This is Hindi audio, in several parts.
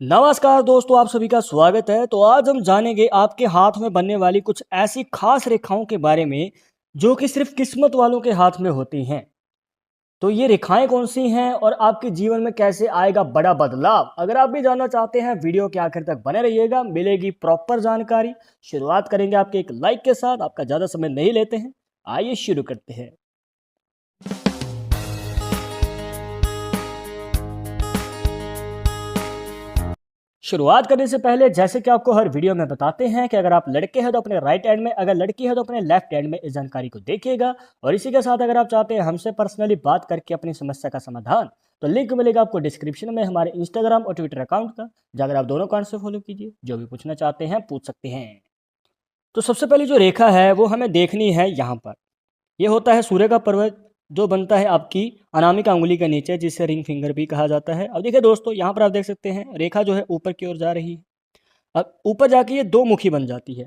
नमस्कार दोस्तों, आप सभी का स्वागत है। तो आज हम जानेंगे आपके हाथ में बनने वाली कुछ ऐसी खास रेखाओं के बारे में जो कि सिर्फ किस्मत वालों के हाथ में होती हैं। तो ये रेखाएं कौन सी हैं और आपके जीवन में कैसे आएगा बड़ा बदलाव? अगर आप भी जानना चाहते हैं, वीडियो के आखिर तक बने रहिएगा, मिलेगी प्रॉपर जानकारी। शुरुआत करेंगे आपके एक लाइक के साथ। आपका ज़्यादा समय नहीं लेते हैं, आइए शुरू करते हैं। शुरुआत करने से पहले जैसे कि आपको हर वीडियो में बताते हैं कि अगर आप लड़के हैं तो अपने राइट हैंड में, अगर लड़की है तो अपने लेफ्ट हैंड में इस जानकारी को देखिएगा। और इसी के साथ अगर आप चाहते हैं हमसे पर्सनली बात करके अपनी समस्या का समाधान, तो लिंक मिलेगा आपको डिस्क्रिप्शन में हमारे इंस्टाग्राम और ट्विटर अकाउंट का, जाकर आप दोनों अकाउंट से फॉलो कीजिए। जो भी पूछना चाहते हैं पूछ सकते हैं। तो सबसे पहली जो रेखा है वो हमें देखनी है यहाँ पर। ये होता है सूर्य का पर्वत, जो बनता है आपकी अनामिका अंगुली के नीचे, जिसे रिंग फिंगर भी कहा जाता है। अब देखिए दोस्तों, यहाँ पर आप देख सकते हैं रेखा जो है ऊपर की ओर जा रही है। अब ऊपर जाके ये दो मुखी बन जाती है।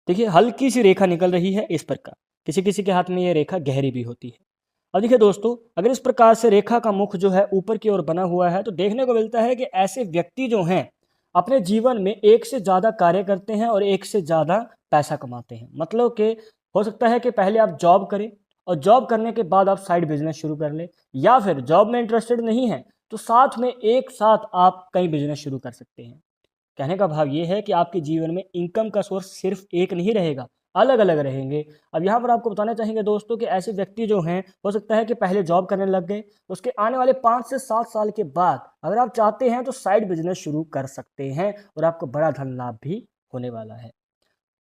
देखिए हल्की सी रेखा निकल रही है इस प्रकार। किसी किसी के हाथ में ये रेखा गहरी भी होती है। अब देखिए दोस्तों, अगर इस प्रकार से रेखा का मुख जो है ऊपर की ओर बना हुआ है, तो देखने को मिलता है कि ऐसे व्यक्ति जो हैं अपने जीवन में एक से ज़्यादा कार्य करते हैं और एक से ज़्यादा पैसा कमाते हैं। मतलब कि हो सकता है कि पहले आप जॉब करें और जॉब करने के बाद आप साइड बिजनेस शुरू कर लें, या फिर जॉब में इंटरेस्टेड नहीं है तो साथ में एक साथ आप कई बिजनेस शुरू कर सकते हैं। कहने का भाव ये है कि आपके जीवन में इनकम का सोर्स सिर्फ एक नहीं रहेगा, अलग अलग रहेंगे। अब यहाँ पर आपको बताना चाहेंगे दोस्तों कि ऐसे व्यक्ति जो हैं, हो सकता है कि पहले जॉब करने लग गए, उसके आने वाले 5 से 7 साल के बाद अगर आप चाहते हैं तो साइड बिजनेस शुरू कर सकते हैं और आपको बड़ा धन लाभ भी होने वाला है।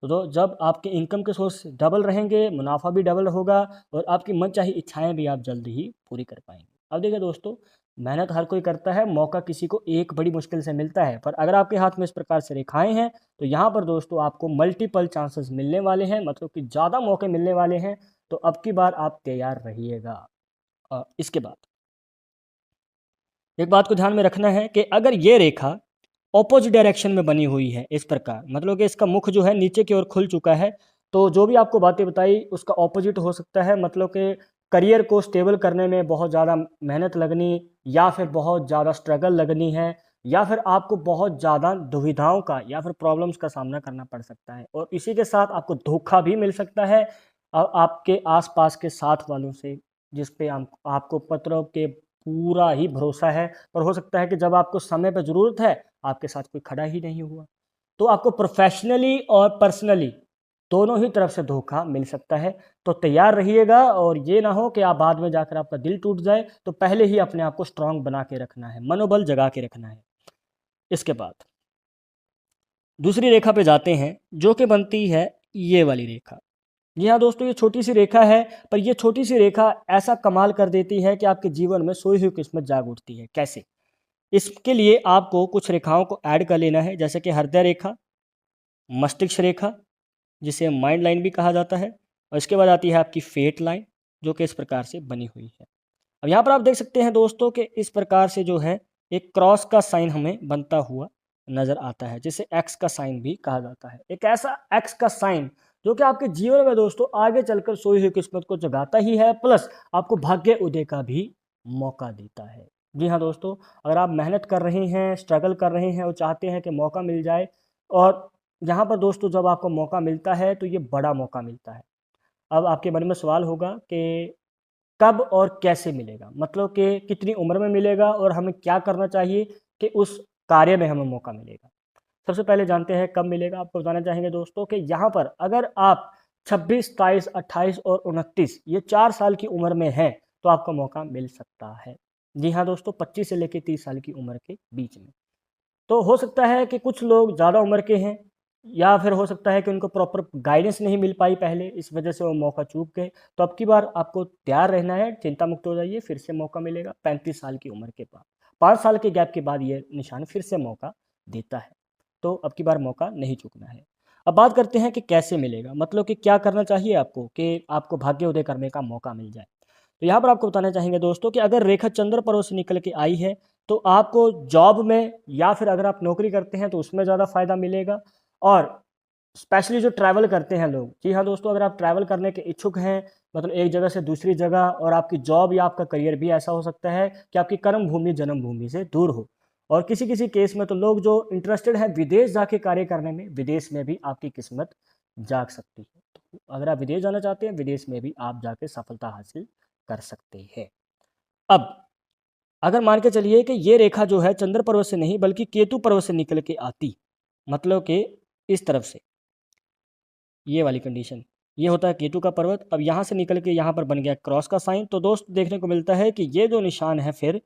तो जब आपके इनकम के सोर्स डबल रहेंगे, मुनाफा भी डबल होगा और आपकी मनचाही इच्छाएं भी आप जल्द ही पूरी कर पाएंगे। अब देखिए दोस्तों, मेहनत हर कोई करता है, मौका किसी को एक बड़ी मुश्किल से मिलता है, पर अगर आपके हाथ में इस प्रकार से रेखाएं हैं तो यहाँ पर दोस्तों आपको मल्टीपल चांसेस मिलने वाले हैं, मतलब कि ज़्यादा मौके मिलने वाले हैं। तो अब की बार आप तैयार रहिएगा। इसके बाद एक बात को ध्यान में रखना है कि अगर ये रेखा ऑपोजिट डायरेक्शन में बनी हुई है इस प्रकार, मतलब कि इसका मुख जो है नीचे की ओर खुल चुका है, तो जो भी आपको बातें बताई उसका ऑपोजिट हो सकता है। मतलब कि करियर को स्टेबल करने में बहुत ज़्यादा मेहनत लगनी, या फिर बहुत ज़्यादा स्ट्रगल लगनी है, या फिर आपको बहुत ज़्यादा दुविधाओं का या फिर प्रॉब्लम्स का सामना करना पड़ सकता है। और इसी के साथ आपको धोखा भी मिल सकता है आपके आसपास के साथ वालों से, जिस पे आपको पत्रों के पूरा ही भरोसा है, पर हो सकता है कि जब आपको समय पर ज़रूरत है आपके साथ कोई खड़ा ही नहीं हुआ। तो आपको प्रोफेशनली और पर्सनली दोनों ही तरफ से धोखा मिल सकता है। तो तैयार रहिएगा, और ये ना हो कि आप बाद में जाकर आपका दिल टूट जाए। तो पहले ही अपने आप को स्ट्रांग बना के रखना है, मनोबल जगा के रखना है। इसके बाद दूसरी रेखा पे जाते हैं, जो कि बनती है ये वाली रेखा। जी हाँ दोस्तों, ये छोटी सी रेखा है, पर ये छोटी सी रेखा ऐसा कमाल कर देती है कि आपके जीवन में सोई हुई किस्मत जाग उठती है। कैसे? इसके लिए आपको कुछ रेखाओं को ऐड कर लेना है, जैसे कि हृदय रेखा, मस्तिष्क रेखा, जिसे माइंड लाइन भी कहा जाता है, और इसके बाद आती है आपकी फेट लाइन, जो कि इस प्रकार से बनी हुई है। अब यहाँ पर आप देख सकते हैं दोस्तों कि इस प्रकार से जो है एक क्रॉस का साइन हमें बनता हुआ नजर आता है, जिसे एक्स का साइन भी कहा जाता है। एक ऐसा एक्स का साइन जो कि आपके जीवन में दोस्तों आगे चलकर सोई हुई किस्मत को जगाता ही है, प्लस आपको भाग्य उदय का भी मौका देता है। जी हाँ दोस्तों, अगर आप मेहनत कर रहे हैं, स्ट्रगल कर रहे हैं और चाहते हैं कि मौका मिल जाए, और यहाँ पर दोस्तों जब आपको मौका मिलता है तो ये बड़ा मौका मिलता है। अब आपके मन में सवाल होगा कि कब और कैसे मिलेगा, मतलब कि कितनी उम्र में मिलेगा और हमें क्या करना चाहिए कि उस कार्य में हमें मौका मिलेगा। सबसे पहले जानते हैं कब मिलेगा। आपको बताना चाहेंगे दोस्तों कि यहाँ पर अगर आप 26, 27, 28 और 29 ये 4 साल की उम्र में हैं तो आपको मौका मिल सकता है। जी हाँ दोस्तों, 25 से लेकर 30 साल की उम्र के बीच में। तो हो सकता है कि कुछ लोग ज़्यादा उम्र के हैं, या फिर हो सकता है कि उनको प्रॉपर गाइडेंस नहीं मिल पाई पहले, इस वजह से वो मौका चूक गए। तो अब की बार आपको तैयार रहना है, चिंता मुक्त हो जाइए, फिर से मौका मिलेगा 35 साल की उम्र के बाद। 5 साल के गैप के बाद ये निशान फिर से मौका देता है। तो अब की बार मौका नहीं चूकना है। अब बात करते हैं कि कैसे मिलेगा, मतलब कि क्या करना चाहिए आपको कि आपको भाग्य उदय करने का मौका मिल जाए। तो यहाँ पर आपको बताना चाहेंगे दोस्तों कि अगर रेखा चंद्र पर्व से निकल के आई है तो आपको जॉब में, या फिर अगर आप नौकरी करते हैं तो उसमें ज़्यादा फ़ायदा मिलेगा। और स्पेशली जो ट्रैवल करते हैं लोग, जी हाँ दोस्तों, अगर आप ट्रैवल करने के इच्छुक हैं, मतलब एक जगह से दूसरी जगह, और आपकी जॉब या आपका करियर भी ऐसा हो सकता है कि आपकी कर्म भूमि जन्मभूमि से दूर हो, और किसी किसी केस में तो लोग जो इंटरेस्टेड है विदेश जाके कार्य करने में, विदेश में भी आपकी किस्मत जाग सकती है। तो अगर आप विदेश जाना चाहते हैं, विदेश में भी आप जाके सफलता हासिल कर सकते हैं। अब अगर मान के चलिए कि ये रेखा जो है चंद्र पर्वत से नहीं बल्कि केतु पर्वत से निकल के आती, मतलब कि इस तरफ से, ये वाली कंडीशन, ये होता है केतु का पर्वत। अब यहाँ से निकल के यहाँ पर बन गया क्रॉस का साइन, तो दोस्त देखने को मिलता है कि ये जो निशान है फिर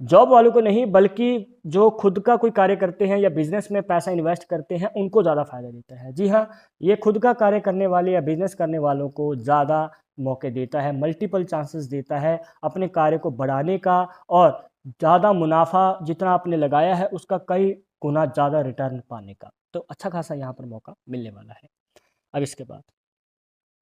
जॉब वालों को नहीं बल्कि जो खुद का कोई कार्य करते हैं या बिजनेस में पैसा इन्वेस्ट करते हैं उनको ज़्यादा फायदा देता है। जी हाँ, ये खुद का कार्य करने वाले या बिजनेस करने वालों को ज़्यादा मौके देता है, मल्टीपल चांसेस देता है अपने कार्य को बढ़ाने का, और ज़्यादा मुनाफा जितना आपने लगाया है उसका कई गुना ज़्यादा रिटर्न पाने का। तो अच्छा खासा यहाँ पर मौका मिलने वाला है। अब इसके बाद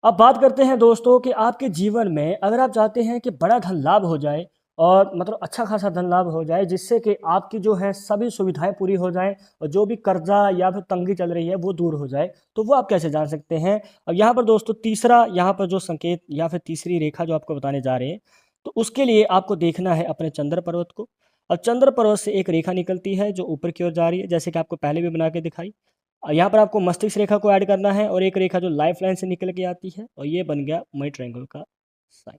अब बात करते हैं दोस्तों कि आपके जीवन में अगर आप चाहते हैं कि बड़ा धन लाभ हो जाए, और मतलब अच्छा खासा धन लाभ हो जाए जिससे कि आपकी जो है सभी सुविधाएं पूरी हो जाएं और जो भी कर्जा या फिर तंगी चल रही है वो दूर हो जाए, तो वो आप कैसे जान सकते हैं। अब यहाँ पर दोस्तों तीसरा, यहाँ पर जो संकेत या फिर तीसरी रेखा जो आपको बताने जा रहे हैं, तो उसके लिए आपको देखना है अपने चंद्र पर्वत को। अब चंद्र पर्वत से एक रेखा निकलती है जो ऊपर की ओर जा रही है, जैसे कि आपको पहले भी बना के दिखाई। यहाँ पर आपको मस्तिष्क रेखा को ऐड करना है और एक रेखा जो लाइफ लाइन से निकल के आती है, और ये बन गया मई ट्रायंगल का साइन।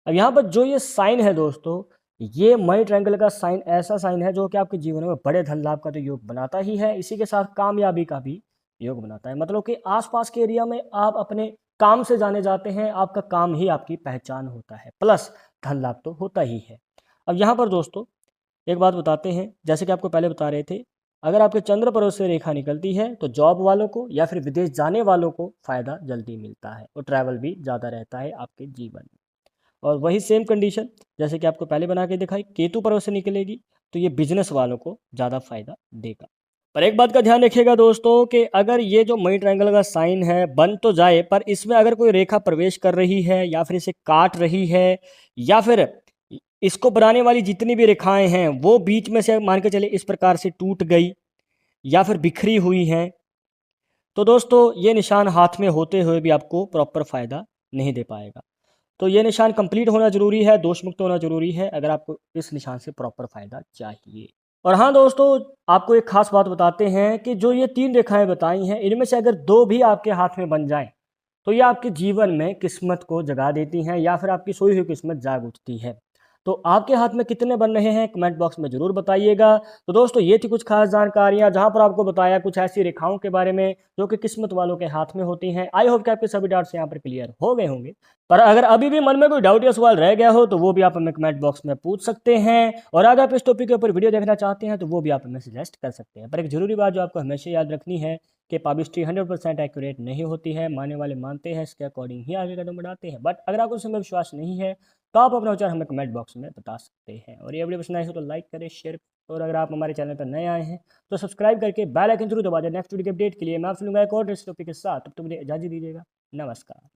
अब यहाँ पर जो ये साइन है दोस्तों, ये मई ट्रायंगल का साइन ऐसा साइन है जो कि आपके जीवन में बड़े धन लाभ का तो योग बनाता ही है, इसी के साथ कामयाबी का भी योग बनाता है। मतलब कि आसपास के एरिया में आप अपने काम से जाने जाते हैं, आपका काम ही आपकी पहचान होता है, प्लस धन लाभ तो होता ही है। अब यहाँ पर दोस्तों एक बात बताते हैं, जैसे कि आपको पहले बता रहे थे, अगर आपके चंद्र पर्वत से रेखा निकलती है तो जॉब वालों को या फिर विदेश जाने वालों को फ़ायदा जल्दी मिलता है और ट्रैवल भी ज़्यादा रहता है आपके जीवन में। और वही सेम कंडीशन जैसे कि आपको पहले बना के दिखाई, केतु पर्वत से निकलेगी तो ये बिजनेस वालों को ज़्यादा फायदा देगा। पर एक बात का ध्यान रखिएगा दोस्तों कि अगर ये जो मई ट्रायंगल का साइन है बन तो जाए, पर इसमें अगर कोई रेखा प्रवेश कर रही है या फिर इसे काट रही है, या फिर इसको बनाने वाली जितनी भी रेखाएं हैं वो बीच में से मान के चले इस प्रकार से टूट गई या फिर बिखरी हुई हैं, तो दोस्तों ये निशान हाथ में होते हुए भी आपको प्रॉपर फायदा नहीं दे पाएगा। तो ये निशान कंप्लीट होना जरूरी है, दोष मुक्त होना जरूरी है अगर आपको इस निशान से प्रॉपर फायदा चाहिए। और हाँ दोस्तों, आपको एक खास बात बताते हैं कि जो ये 3 रेखाएं बताई हैं इनमें से अगर 2 भी आपके हाथ में बन जाएं तो ये आपके जीवन में किस्मत को जगा देती हैं या फिर आपकी सोई हुई किस्मत जाग उठती है। तो आपके हाथ में कितने बन रहे हैं कमेंट बॉक्स में ज़रूर बताइएगा। तो दोस्तों ये थी कुछ खास जानकारियाँ जहाँ पर आपको बताया कुछ ऐसी रेखाओं के बारे में जो कि किस्मत वालों के हाथ में होती हैं। आई होप कि आपके सभी डाउट्स यहाँ पर क्लियर हो गए होंगे। पर अगर अभी भी मन में कोई डाउट या सवाल रह गया हो तो वो भी आप हमें कमेंट बॉक्स में पूछ सकते हैं, और अगर आप इस टॉपिक के ऊपर वीडियो देखना चाहते हैं तो वो भी आप हमें सजेस्ट कर सकते हैं। पर एक जरूरी बात जो आपको हमेशा याद रखनी है कि पाबिस्ट्री 100% एक्यूरेट नहीं होती है, मानने वाले मानते हैं, इसके अकॉर्डिंग ही आगे कदम बढ़ाते हैं। बट अगर आपको उसमें विश्वास नहीं है तो आप अपना विचार हमें कमेंट बॉक्स में बता सकते हैं। और ये वीडियो पसंद आए तो लाइक करें, शेयर, और अगर आप हमारे चैनल पर नए आए हैं तो सब्सक्राइब करके बेल आइकन जरूर दबा दें नेक्स्ट वीडियो के अपडेट के लिए। मैं आपसे मिलूंगा एक और टॉपिक के साथ, तब तक मुझे इजाजत दीजिएगा। नमस्कार।